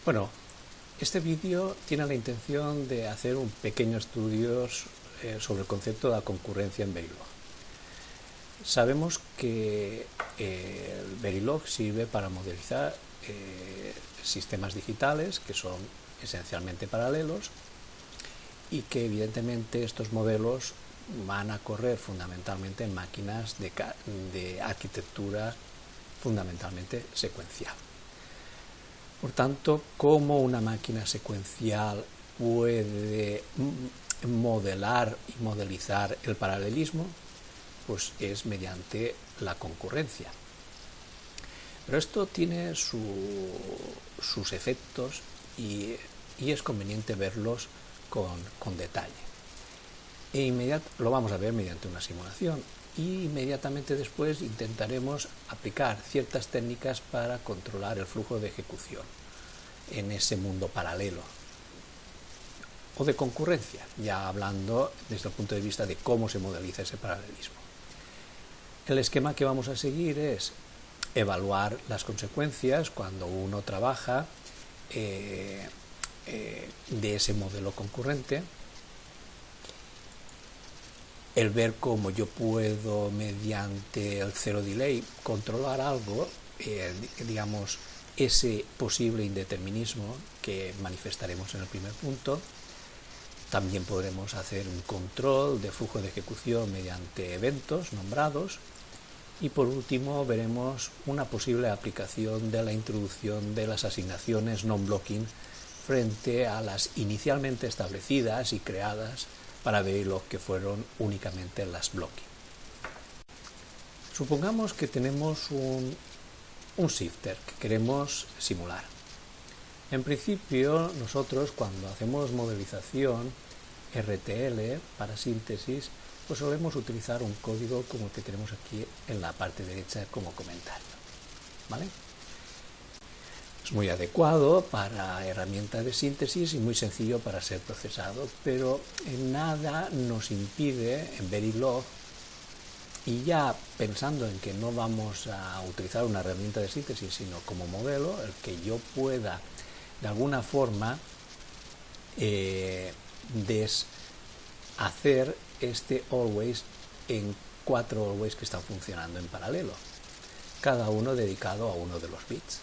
Bueno, este vídeo tiene la intención de hacer un pequeño estudio sobre el concepto de la concurrencia en Verilog. Sabemos que el Verilog sirve para modelizar sistemas digitales que son esencialmente paralelos y que evidentemente estos modelos van a correr fundamentalmente en máquinas de arquitectura fundamentalmente secuencial. Por tanto, ¿cómo una máquina secuencial puede modelar y modelizar el paralelismo? Pues es mediante la concurrencia. Pero esto tiene sus efectos y es conveniente verlos con detalle. Lo vamos a ver mediante una simulación y inmediatamente después intentaremos aplicar ciertas técnicas para controlar el flujo de ejecución en ese mundo paralelo o de concurrencia, ya hablando desde el punto de vista de cómo se modeliza ese paralelismo. El esquema que vamos a seguir es evaluar las consecuencias cuando uno trabaja de ese modelo concurrente, el ver cómo yo puedo, mediante el zero delay, controlar algo, digamos, ese posible indeterminismo que manifestaremos en el primer punto. También podremos hacer un control de flujo de ejecución mediante eventos nombrados. Y por último veremos una posible aplicación de la introducción de las asignaciones non-blocking frente a las inicialmente establecidas y creadas para Verilog que fueron únicamente las blocking. Supongamos que tenemos un shifter que queremos simular. En principio, nosotros cuando hacemos modelización RTL para síntesis, pues solemos utilizar un código como el que tenemos aquí en la parte derecha como comentario, ¿vale? Es muy adecuado para herramientas de síntesis y muy sencillo para ser procesado, pero nada nos impide en Verilog, y ya pensando en que no vamos a utilizar una herramienta de síntesis sino como modelo, el que yo pueda de alguna forma deshacer este always en 4 always que están funcionando en paralelo, cada uno dedicado a uno de los bits.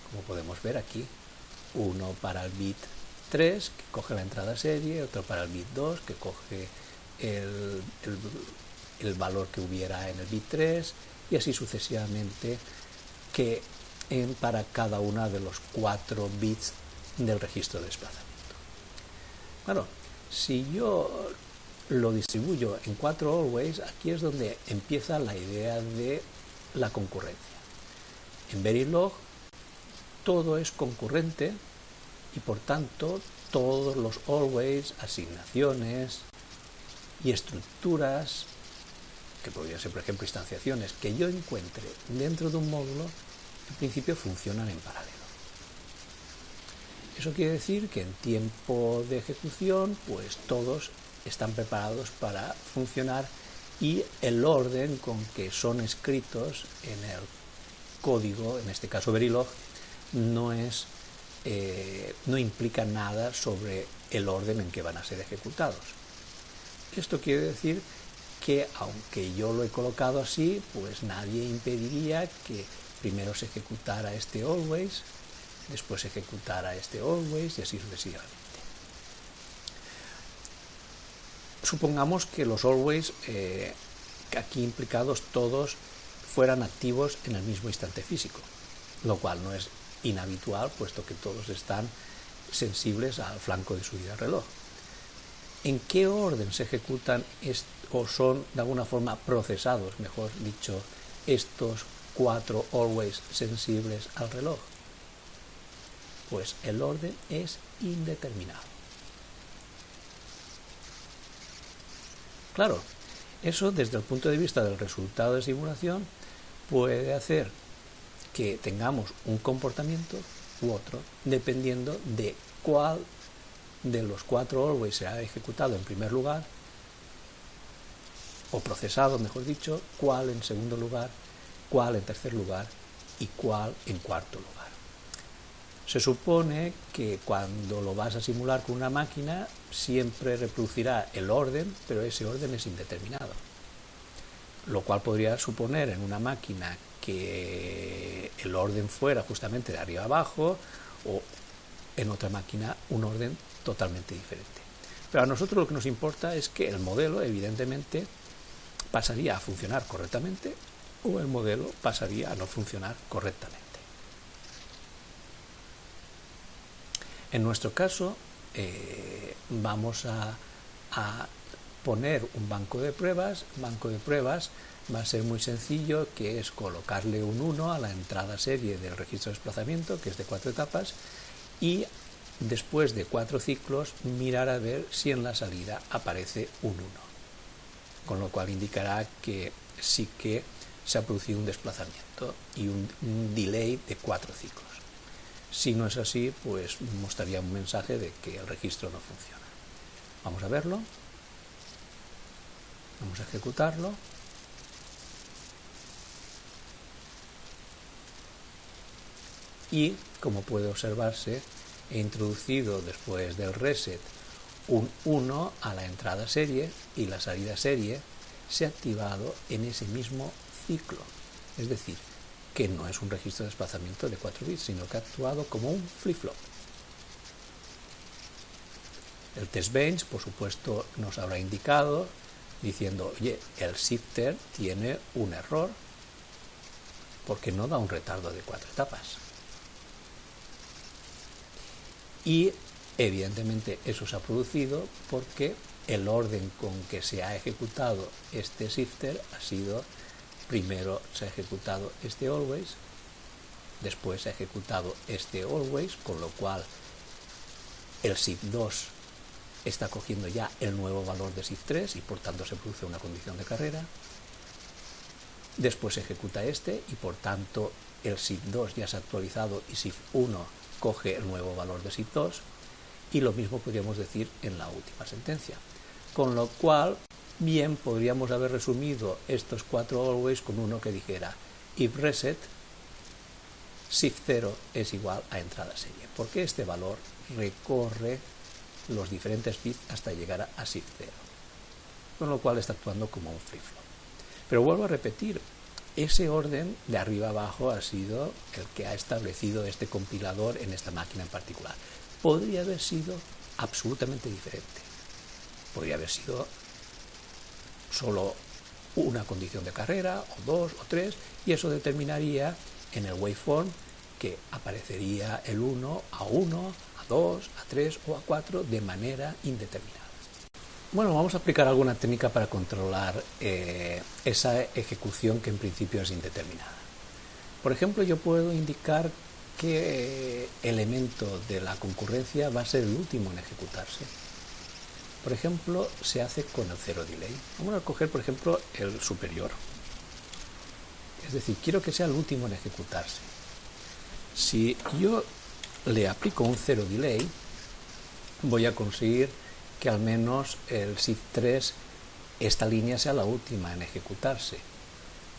Como podemos ver aquí, uno para el bit 3 que coge la entrada serie, otro para el bit 2 que coge el valor que hubiera en el bit 3 y así sucesivamente para cada uno de los 4 bits del registro de desplazamiento. Bueno, si yo lo distribuyo en 4 always, aquí es donde empieza la idea de la concurrencia. En Verilog todo es concurrente y por tanto todos los always, asignaciones y estructuras, que podrían ser por ejemplo instanciaciones, que yo encuentre dentro de un módulo, en principio funcionan en paralelo. Eso quiere decir que en tiempo de ejecución pues todos están preparados para funcionar y el orden con que son escritos en el código, en este caso Verilog, no implica nada sobre el orden en que van a ser ejecutados. Esto quiere decir que aunque yo lo he colocado así, pues nadie impediría que primero se ejecutara este always, después se ejecutara este always y así sucesivamente. Supongamos que los always aquí implicados todos fueran activos en el mismo instante físico, lo cual no es inhabitual puesto que todos están sensibles al flanco de subida del reloj. ¿En qué orden se ejecutan o son de alguna forma procesados, mejor dicho, estos 4 always sensibles al reloj? Pues el orden es indeterminado. Claro, eso desde el punto de vista del resultado de simulación puede hacer que tengamos un comportamiento u otro dependiendo de cuál de los 4 always se ha ejecutado en primer lugar o procesado, mejor dicho, cuál en segundo lugar, cuál en tercer lugar y cuál en cuarto lugar. Se supone que cuando lo vas a simular con una máquina siempre reproducirá el orden, pero ese orden es indeterminado. Lo cual podría suponer en una máquina que el orden fuera justamente de arriba a abajo, o en otra máquina un orden totalmente diferente. Pero a nosotros lo que nos importa es que el modelo, evidentemente, pasaría a funcionar correctamente o el modelo pasaría a no funcionar correctamente. En nuestro caso, vamos a poner un banco de pruebas. Banco de pruebas va a ser muy sencillo, que es colocarle un 1 a la entrada serie del registro de desplazamiento, que es de 4 etapas, y después de 4 ciclos mirar a ver si en la salida aparece un 1, con lo cual indicará que sí que se ha producido un desplazamiento y un delay de 4 ciclos. Si no es así, pues mostraría un mensaje de que el registro no funciona. Vamos a verlo. Vamos a ejecutarlo. Y, como puede observarse, he introducido después del reset un 1 a la entrada serie y la salida serie se ha activado en ese mismo ciclo. Es decir, que no es un registro de desplazamiento de 4 bits, sino que ha actuado como un flip-flop. El test bench, por supuesto, nos habrá indicado diciendo, oye, el shifter tiene un error porque no da un retardo de 4 etapas. Y evidentemente eso se ha producido porque el orden con que se ha ejecutado este shifter ha sido: primero se ha ejecutado este always, después se ha ejecutado este always, con lo cual el shift2 está cogiendo ya el nuevo valor de shift3 y por tanto se produce una condición de carrera. Después se ejecuta este y por tanto el shift2 ya se ha actualizado y shift1 coge el nuevo valor de shift2, y lo mismo podríamos decir en la última sentencia. Con lo cual, bien podríamos haber resumido estos 4 always con uno que dijera if reset shift0 es igual a entrada serie, porque este valor recorre los diferentes bits hasta llegar a shift0, con lo cual está actuando como un flip-flop. Pero vuelvo a repetir, ese orden de arriba a abajo ha sido el que ha establecido este compilador en esta máquina en particular. Podría haber sido absolutamente diferente. Podría haber sido solo una condición de carrera, o 2 o 3, y eso determinaría en el waveform que aparecería el 1 a 1, a 2, a 3 o a 4 de manera indeterminada. Bueno, vamos a aplicar alguna técnica para controlar esa ejecución que en principio es indeterminada. Por ejemplo, yo puedo indicar qué elemento de la concurrencia va a ser el último en ejecutarse. Por ejemplo, se hace con el 0 delay. Vamos a coger, por ejemplo, el superior. Es decir, quiero que sea el último en ejecutarse. Si yo le aplico un 0 delay, voy a conseguir que al menos el shift3, esta línea, sea la última en ejecutarse,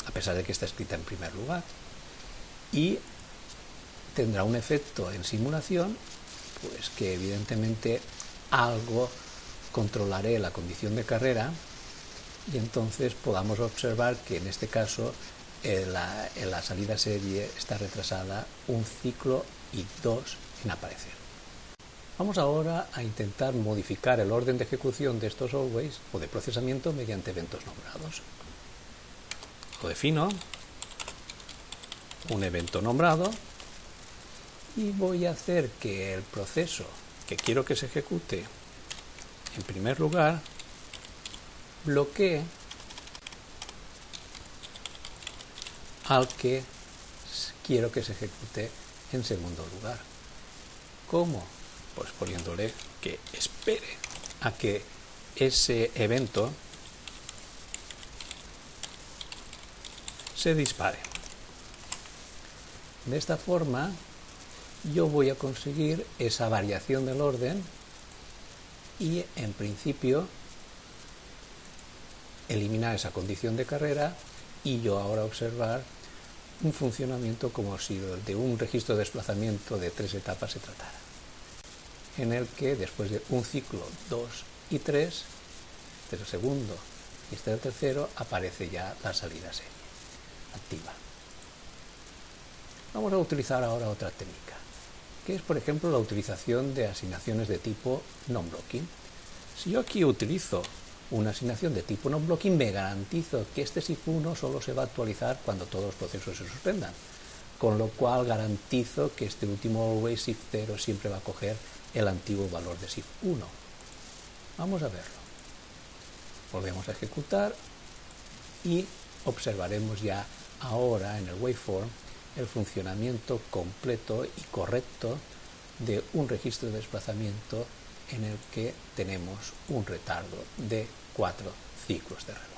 a pesar de que está escrita en primer lugar. Y tendrá un efecto en simulación, pues que evidentemente algo controlaré la condición de carrera, y entonces podamos observar que en este caso en la salida serie está retrasada un ciclo y 2 en aparecer. Vamos ahora a intentar modificar el orden de ejecución de estos always o de procesamiento mediante eventos nombrados. Lo defino, un evento nombrado, y voy a hacer que el proceso que quiero que se ejecute en primer lugar bloquee al que quiero que se ejecute en segundo lugar. ¿Cómo? Pues poniéndole que espere a que ese evento se dispare. De esta forma yo voy a conseguir esa variación del orden y en principio eliminar esa condición de carrera, y yo ahora observar un funcionamiento como si de un registro de desplazamiento de 3 etapas se tratara, en el que después de un ciclo 2 y 3, este es el segundo y este es el tercero, aparece ya la salida serie activa. Vamos a utilizar ahora otra técnica, que es, por ejemplo, la utilización de asignaciones de tipo non-blocking. Si yo aquí utilizo una asignación de tipo non-blocking, me garantizo que este SIF1 solo se va a actualizar cuando todos los procesos se suspendan, con lo cual garantizo que este último always SIF0 siempre va a coger el antiguo valor de SIF1. Vamos a verlo. Volvemos a ejecutar y observaremos ya ahora en el waveform el funcionamiento completo y correcto de un registro de desplazamiento en el que tenemos un retardo de 4 ciclos de reloj.